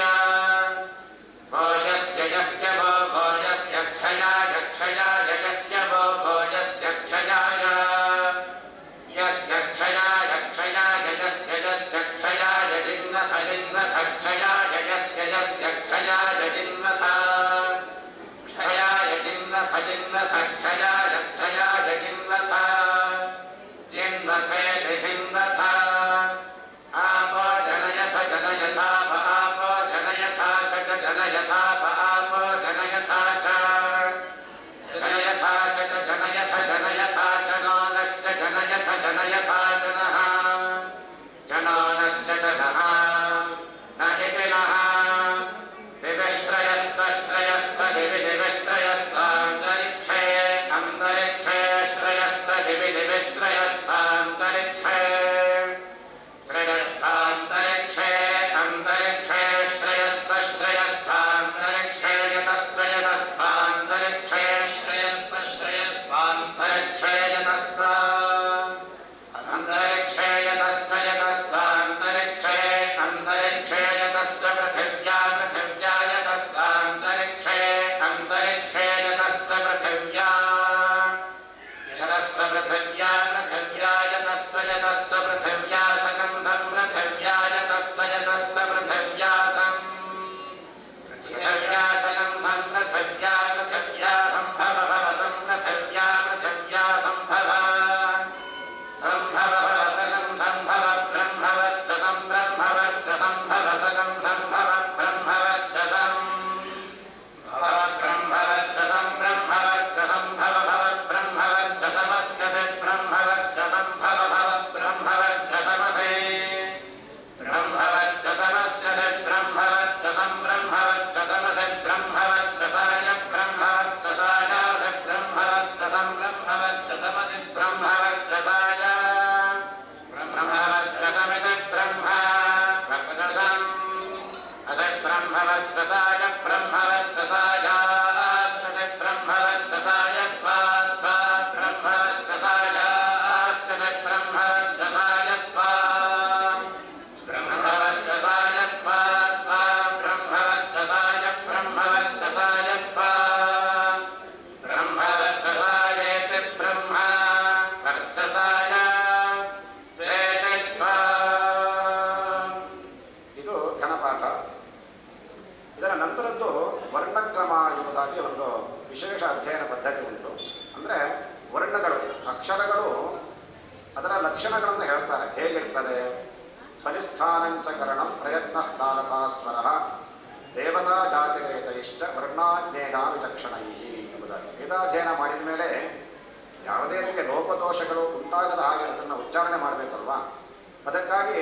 A: ಭೋಜಸ್ಯ ಯಸ್ಯ ಭೋ ಭೋಜಸ್ಯ ಕ್ಷಯಾಯ ಕ್ಷಯಾಯ ಯಸ್ಯ ಭೋ ಭೋಜಸ್ಯ ಕ್ಷಯಾಯ ಯಸ್ಯ ಕ್ಷಯಾಯ ಕ್ಷಯಾಯ ಯಸ್ಯ ಯಸ್ಯ ಕ್ಷಯಾಯ ಜಿನ್ನಥ ಜಿನ್ನಥ ಕ್ಷಯಾಯ ಯಸ್ಯ ಯಸ್ಯ ಕ್ಷಯಾಯ ಜಿನ್ನಥ ಕ್ಷಯಾಯ ಜಿನ್ನಥ ಜಿನ್ನಥ ಕ್ಷಯಾಯ ಕ್ಷಯಾಯ ಜಿನ್ನಥ ಜಿನ್ನಥೇತಿ ಜಿನ್ನಥ आपो जनयथ जनयथा आपो जनयथा च जनयथा आपो जनयथा च जनयथा च जनयथ जनयथा च नो नश्च जनयथ जनयथा च नः जनो नश्च जनः न इति नः दिविश्रयस्तश्रयस्त दिविश्रयस्तान्तरिक्षे अन्तरिक्षे श्रयस्त दिविश्रयस्तान्तरिक्षे श्रेयस्तान्तरिक्षे अन्तरिक्षे श्रेयस्तश्रेयस्तान्तरिक्षे यतस्त्वयतस्तान्तरिक्षे श्रेयस्तश्रेयस्तान्तरिक्षे यतस्त्वा अन्तरिक्षे यतस्त्वयतस्तान्तरिक्षे अन्तरिक्षे यतस्त्व पृथिव्या पृथिव्या यतस्तान्तरिक्षे अन्तरिक्षे यतस्त्व पृथिव्या यतस्त्व पृथिव्या पृथिव्या यतस्त्व यतस्त्व पृथिव्या सकं सं पृथिव्या यतस्त्व यतस्त्व पृथिव्या सं पृथिव्या सकं सं पृथिव्या पृथिव्या सम्भव भव सं पृथिव्या पृथिव्या सम्भव सम्भव भव सकं सम्भव ब्रह्मवर्चसं ब्रह्मवर्चसं भव सकं सम्भव ब्रह्मवर्चसं भव ब्रह्मवर्चसं ब्रह्मवर्चसं भव भव ब्रह्मवर्चसमस्य ब्रह्मवर्चसं भव भव ब्रह्मवर्चसमसे ब्रह्मवर्चसमस्य ब्रह्मवर्चसं ब्रह्मवर्चसमसे ब्रह्मवर्चसाय ब्रह्मवर्चसाय ब्रह्मवर्चसं ब्रह्मवर्चसमसि ब्रह्मवर्चसाय ब्रह्मवर्चसमिति ब्रह्मवर्चसम् असि ब्रह्मवर्चसाय ब्रह्मवर्चसायास्तसि ब्रह्मवर्चसाय त्वा त्वा ब्रह्मवर्चसायास्तसि ब्रह्मवर्चसाय त्वा ब्रह्मवर्चसाय त्वा त्वा ब्रह्मवर्चसाय ब्रह्मवर्चसाय त्वा ब्रह्मवर्चसायेति ब्रह्मवर्चसाय त्वेति त्वा ಇದು ಘನಪಾಠ. ಇದರ ನಂತರದ್ದು ವರ್ಣಕ್ರಮ ಎಂಬುದಾಗಿ ಒಂದು ವಿಶೇಷ ಅಧ್ಯಯನ ಪದ್ಧತಿ ಉಂಟು. ಅಂದರೆ ವರ್ಣಗಳು, ಅಕ್ಷರಗಳು, ಅದರ ಲಕ್ಷಣಗಳನ್ನು ಹೇಳ್ತಾರೆ. ಹೇಗಿರ್ತದೆ? ಧ್ವನಿಸ್ಥಾನಂಚಕರಣಂ ಪ್ರಯತ್ನ ಕಾಲತಾ ಸ್ವರ ದೇವತಾ ಜಾತಿರೇತೈಶ್ಚ ವರ್ಣಾಜ್ಞೇಯ ವಿಚಕ್ಷಣೈ ಎಂಬುದಾಗಿ ವೇದಾಧ್ಯಯನ ಮಾಡಿದ ಮೇಲೆ ಯಾವುದೇ ರೀತಿಯ ಲೋಪದೋಷಗಳು ಉಂಟಾಗದ ಹಾಗೆ ಅದನ್ನು ಉಚ್ಚಾರಣೆ ಮಾಡಬೇಕಲ್ವಾ. ಅದಕ್ಕಾಗಿ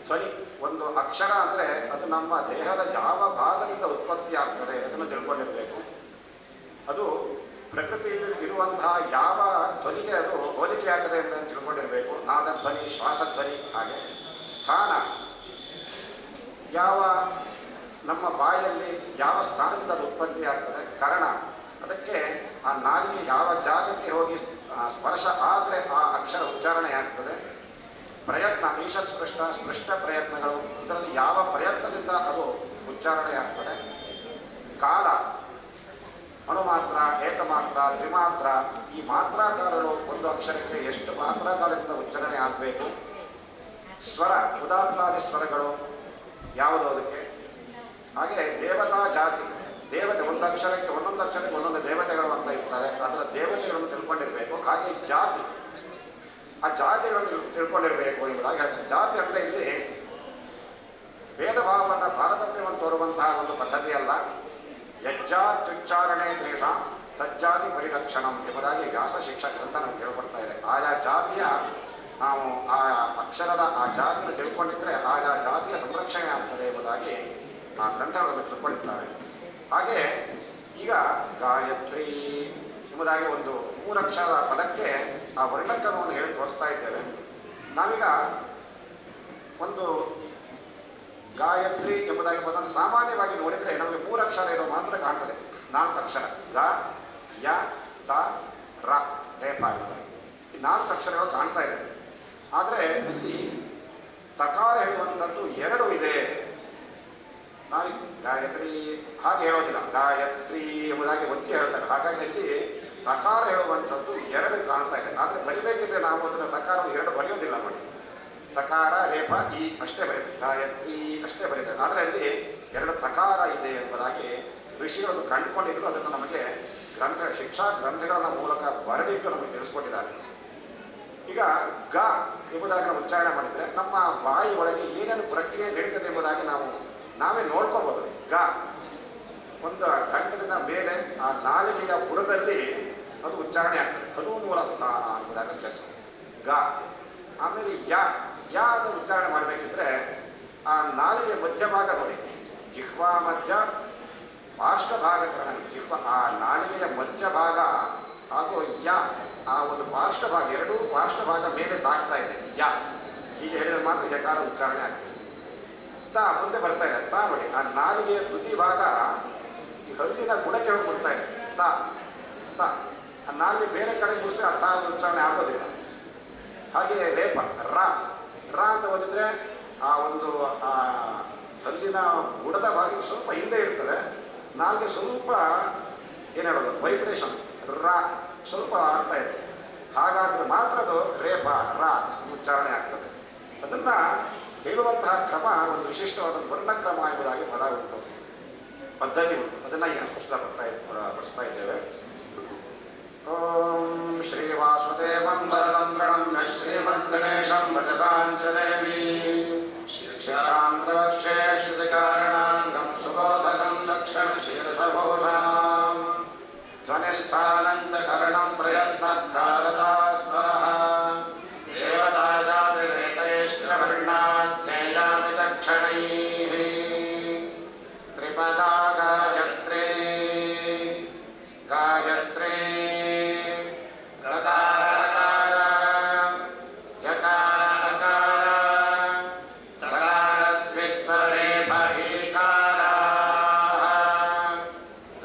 A: ಧ್ವನಿ ಒಂದು ಅಕ್ಷರ ಅಂದರೆ ಅದು ನಮ್ಮ ದೇಹದ ಯಾವ ಭಾಗದಿಂದ ಉತ್ಪತ್ತಿ ಆಗ್ತದೆ ಅದನ್ನು ತಿಳ್ಕೊಂಡಿರಬೇಕು. ಅದು ಪ್ರಕೃತಿಯಲ್ಲಿ ಇರುವಂತಹ ಯಾವ ಧ್ವನಿಗೆ ಅದು ಹೋಲಿಕೆ ಆಗ್ತದೆ ಅಂತ ತಿಳ್ಕೊಂಡಿರಬೇಕು. ನಾದಧ್ವನಿ, ಶ್ವಾಸಧ್ವನಿ, ಹಾಗೆ ಸ್ಥಾನ ಯಾವ ನಮ್ಮ ಬಾಯಲ್ಲಿ ಯಾವ ಸ್ಥಾನದಿಂದ ಅದು ಉತ್ಪತ್ತಿ ಆಗ್ತದೆ ಕಾರಣ. ಅದಕ್ಕೆ ಆ ನಾಲಿಗೆ ಯಾವ ಜಾಗಕ್ಕೆ ಹೋಗಿ ಸ್ಪರ್ಶ ಆದರೆ ಆ ಅಕ್ಷರ ಉಚ್ಚಾರಣೆ ಆಗ್ತದೆ. ಪ್ರಯತ್ನ ಈಶತ್ ಸ್ಪೃಷ್ಟ ಸ್ಪೃಷ್ಟ ಪ್ರಯತ್ನಗಳು, ಇದರಲ್ಲಿ ಯಾವ ಪ್ರಯತ್ನದಿಂದ ಅದು ಉಚ್ಚಾರಣೆ ಆಗ್ತದೆ. ಕಾಲ ಅಣುಮಾತ್ರ, ಏಕಮಾತ್ರ, ದ್ವಿಮಾತ್ರ, ಈ ಮಾತ್ರಾಕಾರಗಳು ಒಂದು ಅಕ್ಷರಕ್ಕೆ ಎಷ್ಟು ಮಾತ್ರಾಕಾರದಿಂದ ಉಚ್ಚಾರಣೆ ಆಗಬೇಕು. ಸ್ವರ ಉದಾತ್ತಾದಿ ಸ್ವರಗಳು ಯಾವುದು ಅದಕ್ಕೆ. ಹಾಗೆ ದೇವತಾ ಜಾತಿ, ದೇವತೆ ಒಂದು ಅಕ್ಷರಕ್ಕೆ ಒಂದೊಂದು ಅಕ್ಷರಕ್ಕೆ ಒಂದೊಂದು ದೇವತೆಗಳು ಅಂತ ಇರ್ತಾರೆ, ಅದರ ದೇವತೆಗಳನ್ನು ತಿಳ್ಕೊಂಡಿರಬೇಕು. ಹಾಗೆ ಜಾತಿ, ಆ ಜಾತಿಗಳನ್ನು ತಿಳ್ಕೊಂಡಿರಬೇಕು ಎಂಬುದಾಗಿ ಹೇಳ್ತಾರೆ. ಜಾತಿ ಅಂದರೆ ಇಲ್ಲಿ ಭೇದ ಭಾವವನ್ನು ತಾರತಮ್ಯವನ್ನು ತೋರುವಂತಹ ಒಂದು ಪದ್ಧತಿ ಅಲ್ಲ. ಯಜ್ಜಾತ್ಯುಚ್ಚಾರಣೆ ದೇಶ ತಜ್ಜಾತಿ ಪರಿರಕ್ಷಣಂ ಎಂಬುದಾಗಿ ವ್ಯಾಸ ಶಿಕ್ಷಾ ಗ್ರಂಥ ನಮ್ಗೆ ಹೇಳ್ಕೊಡ್ತಾ ಇದೆ. ಆಯಾ ಜಾತಿಯ ನಾವು ಆ ಅಕ್ಷರದ ಆ ಜಾತಿಯನ್ನು ತಿಳ್ಕೊಂಡಿದ್ರೆ ಆಯಾ ಜಾತಿಯ ಸಂರಕ್ಷಣೆ ಆಗ್ತದೆ ಎಂಬುದಾಗಿ ಆ ಗ್ರಂಥಗಳನ್ನು ತಿಳ್ಕೊಂಡಿರ್ತಾರೆ. ಹಾಗೆ ಈಗ ಗಾಯತ್ರಿ ಎಂಬುದಾಗಿ ಒಂದು 3 ಅಕ್ಷರದ ಪದಕ್ಕೆ ಆ ವರ್ಣಕ್ರಮವನ್ನು ಹೇಳಿ ತೋರಿಸ್ತಾ ಇದ್ದೇವೆ. ನಾವೀಗ ಒಂದು ಗಾಯತ್ರಿ ಎಂಬುದಾಗಿ ಪದವನ್ನು ಸಾಮಾನ್ಯವಾಗಿ ನೋಡಿದರೆ ನಮಗೆ 3 ಅಕ್ಷರ ಇರೋ ಮಾತ್ರ ಕಾಣ್ತದೆ. 4 ಅಕ್ಷರ ಗ, ಯ, ತ, ರ, ರೇಪ ಎಂಬುದಾಗಿ ಈ 4 ಅಕ್ಷರಗಳು ಕಾಣ್ತಾ ಇದೆ. ಆದರೆ ಅಲ್ಲಿ ತಕಾರ ಹೇಳುವಂಥದ್ದು 2 ಇದೆ. ನಾವು ಗಾಯತ್ರಿ ಹಾಗೆ ಹೇಳೋದಿಲ್ಲ, ಗಾಯತ್ರಿ ಎಂಬುದಾಗಿ ಒತ್ತಿ ಹೇಳ್ತಾರೆ. ಹಾಗಾಗಿ ಅಲ್ಲಿ ತಕಾರ ಹೇಳುವಂಥದ್ದು 2 ಕಾಣ್ತಾ ಇದೆ. ಆದರೆ ಬರಿಬೇಕಿದ್ರೆ ನಾವು ಅದನ್ನು ತಕಾರವನ್ನು 2 ಬರೆಯೋದಿಲ್ಲ ನೋಡಿ. ತಕಾರ ರೇಪ ಈ ಅಷ್ಟೇ ಬರೀತಾರೆ, ಗಾಯತ್ರಿ ಅಷ್ಟೇ ಬರೀತಾರೆ. ಆದರೆ ಅಲ್ಲಿ 2 ತಕಾರ ಇದೆ ಎಂಬುದಾಗಿ ಋಷಿಗಳನ್ನು ಕಂಡುಕೊಂಡಿದ್ರು. ಅದನ್ನು ನಮಗೆ ಶಿಕ್ಷಾ ಗ್ರಂಥಗಳ ಮೂಲಕ ಬರೆದಿಟ್ಟು ನಮಗೆ ತಿಳಿಸ್ಕೊಟ್ಟಿದ್ದಾರೆ. ಈಗ ಗ ಎಂಬುದಾಗಿ ನಾವು ಉಚ್ಚಾರಣೆ ಮಾಡಿದರೆ ನಮ್ಮ ಬಾಯಿ ಒಳಗೆ ಏನೇನು ಪ್ರಕ್ರಿಯೆ ನಡೀತದೆ ಎಂಬುದಾಗಿ ನಾವೇ ನೋಡ್ಕೋಬೋದು. ಗ ಒಂದು ಗಂಟಲಿನ ಮೇಲೆ ಆ ನಾಲಿಗೆಯ ಬುಡದಲ್ಲಿ ಅದು ಉಚ್ಚಾರಣೆ ಆಗ್ತದೆ, ಅದು ಮೂಲ ಸ್ಥಾನ ಎಂಬುದಾಗಿ ಕೆಲಸ ಗ. ಆಮೇಲೆ ಯ ಅಂತ ಉಚ್ಚಾರಣೆ ಮಾಡಬೇಕಿದ್ರೆ ಆ ನಾಲಿಗೆಯ ಮಧ್ಯಭಾಗ ನೋಡಿ, ಜಿಹ್ವಾ ಮಧ್ಯ ಪಾರ್ಶ್ವಭಾಗ ಆ ನಾಲಿಗೆಯ ಮಧ್ಯಭಾಗ ಹಾಗೂ ಯ ಆ ಒಂದು ಪಾರ್ಶ್ವಭಾಗ, 2 ಪಾರ್ಶ್ವಭಾಗ ಮೇಲೆ ತಾಕ್ತಾ ಇದೆ. ಯ ಹೀಗೆ ಹೇಳಿದ್ರೆ ಮಾತ್ರ ಯಕಾರ ಉಚ್ಚಾರಣೆ ಆಗ್ತದೆ. ತ ಮುಂದೆ ಬರ್ತಾ ಇದೆ, ತ ನೋಡಿ ಆ ನಾಲಿಗೆಯ ತುದಿ ಭಾಗ ಈ ಹಲ್ಲಿನ ಬುಡಕ್ಕೆ ಹೋಗಿ ಮುಡ್ತಾ ಇದೆ. ತ ತ ಆ ನಾಲಿಗೆ ಬೇರೆ ಕಡೆ ಮುಗಿಸಿದ್ರೆ ಆ ತ ಉಚ್ಚಾರಣೆ ಆಗೋದಿಲ್ಲ. ಹಾಗೆ ರೇಪ ರ ಅಂತ ಓದಿದ್ರೆ ಆ ಒಂದು ಹಲ್ಲಿನ ಬುಡದ ಭಾಗ ಸ್ವಲ್ಪ ಹಿಂದೆ ಇರ್ತದೆ, ನಾಲ್ಗೆ ಸ್ವಲ್ಪ ಏನು ಹೇಳೋದು ವೈಬ್ರೇಷನ್ ರ ಸ್ವಲ್ಪ ಆಗ್ತಾ ಇದೆ. ಹಾಗಾದ್ರೆ ಮಾತ್ರ ಅದು ರೇಪ ರ ಉಚ್ಚಾರಣೆ ಆಗ್ತದೆ. ಅದನ್ನು ಹೇಳುವಂತಹ ಕ್ರಮ ಒಂದು ವಿಶಿಷ್ಟವಾದ ವರ್ಣಕ್ರಮ ಎಂಬುದಾಗಿ ಪದ ಉಂಟು, ಪದ್ಧತಿ ಉಂಟು. ಅದನ್ನು ಈಗ ಪುಸ್ತಕ ಪಡಿಸ್ತಾ ಇದ್ದೇವೆ. ಓಂ ಶ್ರೀ ವಾಸುದೇವಂ ವರದಂ ಪ್ರಣಮ್ಯ ಶ್ರೀಮದ್ಗಣೇಶಂ ವಚಸಾಂಚ ದೇವಿ ಶಿಕ್ಷಾಂ ಪ್ರವಕ್ಷೇ ಶ್ರುತಿಕಾರಣಾಂಗಂ ಸುಬೋಧಕಂ ಲಕ್ಷಣ ಶೀರ್ಷಭೂಷಾಂ ಧ್ವನಿಸ್ಥಾನಂಚ ಕರ್ಣಂ ಪ್ರಯತ್ನಃ ಕಾಲತಾ ಸ್ಮರಃ ದೇವತಾ ಜಾತಿರೇತೈಶ್ಚ ವರ್ಣಾಜ್ಞೇಯಾ ವಿಚಕ್ಷಣೈಃ ತ್ರಿಪದಾ ಗಾಯತ್ರೀ ಗಾಯತ್ರೀ ಗಕಾರ ಅಕಾರ ಯಕಾರ ಅಕಾರ ತಕಾರ ದ್ವಿತ್ವರೇಫ ಈಕಾರಾಃ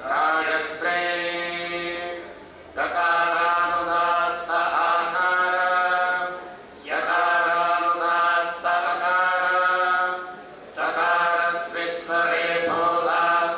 A: ಗಾಯತ್ರೀ ಗಕಾರಾನುದಾತ್ತ ಆಕಾರ ಯಕಾರಾನುದಾತ್ತ ಅಕಾರ ತಕಾರ ದ್ವಿತ್ವರೇಫೋದಾತ್ತ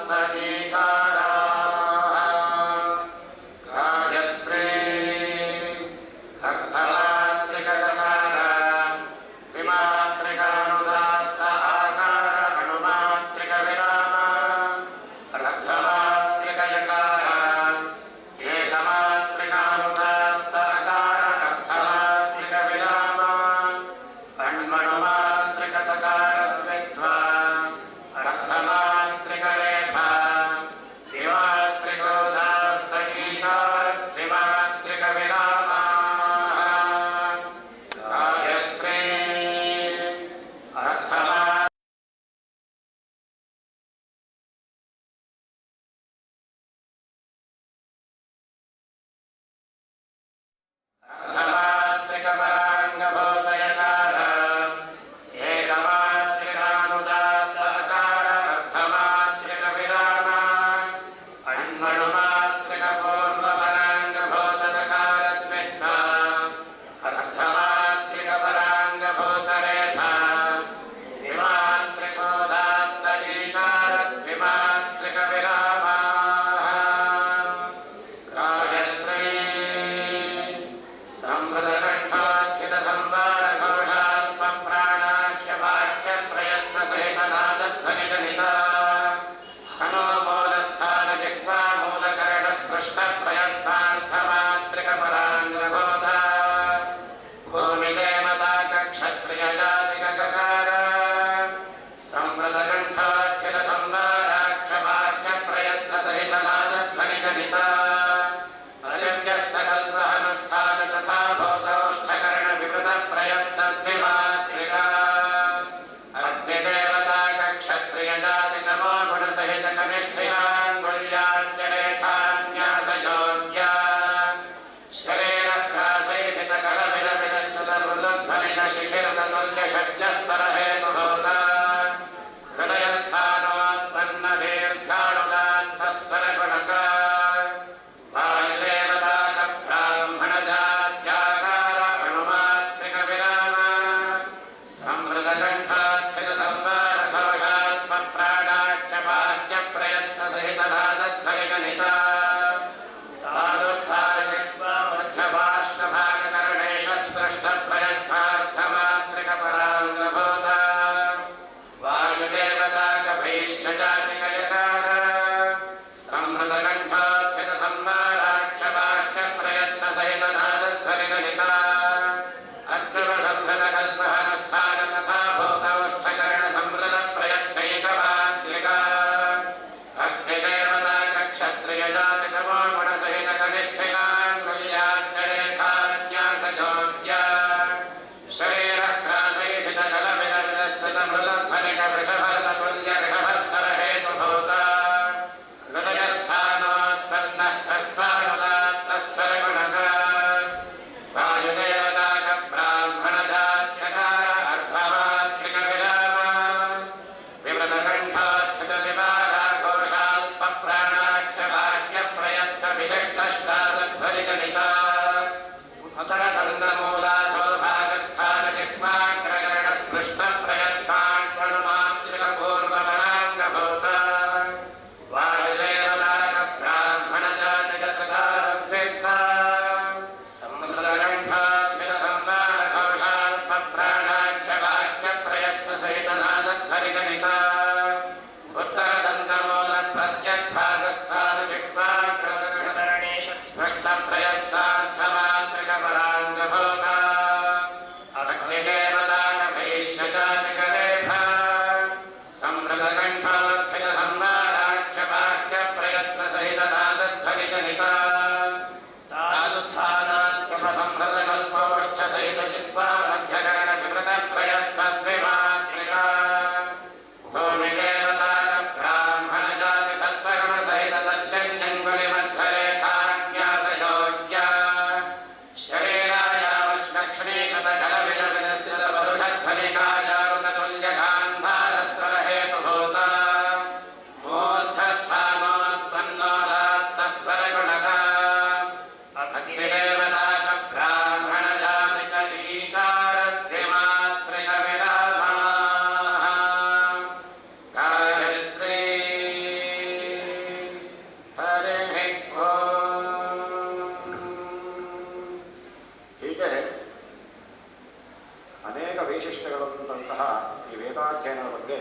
A: ವೇದಾಧ್ಯಯನದ ಬಗ್ಗೆ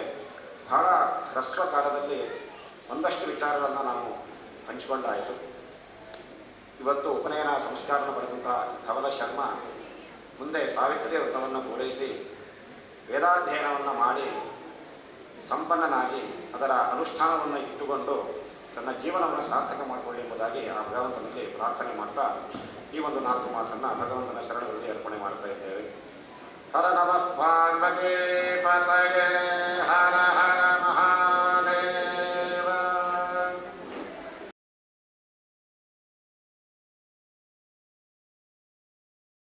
A: ಬಹಳ ಹ್ರಸ್ವ ಕಾಲದಲ್ಲಿ ಒಂದಷ್ಟು ವಿಚಾರಗಳನ್ನು ನಾವು ಹಂಚಿಕೊಂಡಾಯಿತು. ಇವತ್ತು ಉಪನಯನ ಸಂಸ್ಕಾರನ ಪಡೆದಂಥ ಧವಲ ಶರ್ಮ ಮುಂದೆ ಸಾವಿತ್ರಿ ವ್ರತವನ್ನು ಪೂರೈಸಿ ವೇದಾಧ್ಯಯನವನ್ನು ಮಾಡಿ ಸಂಪನ್ನನಾಗಿ ಅದರ ಅನುಷ್ಠಾನವನ್ನು ಇಟ್ಟುಕೊಂಡು ತನ್ನ ಜೀವನವನ್ನು ಸಾರ್ಥಕ ಮಾಡಿಕೊಳ್ಳಿ ಎಂಬುದಾಗಿ ಆ ಭಗವಂತನಲ್ಲಿ ಪ್ರಾರ್ಥನೆ ಮಾಡ್ತಾ ಈ ಒಂದು 4 ಮಾತನ್ನು ಭಗವಂತನ ಶರಣಗಳಲ್ಲಿ ಅರ್ಪಣೆ ಮಾಡ್ತಾ ಇದ್ದೇವೆ. ಹರ ನಮಃ ಪಾರ್ವತಿ ಪತಯೇ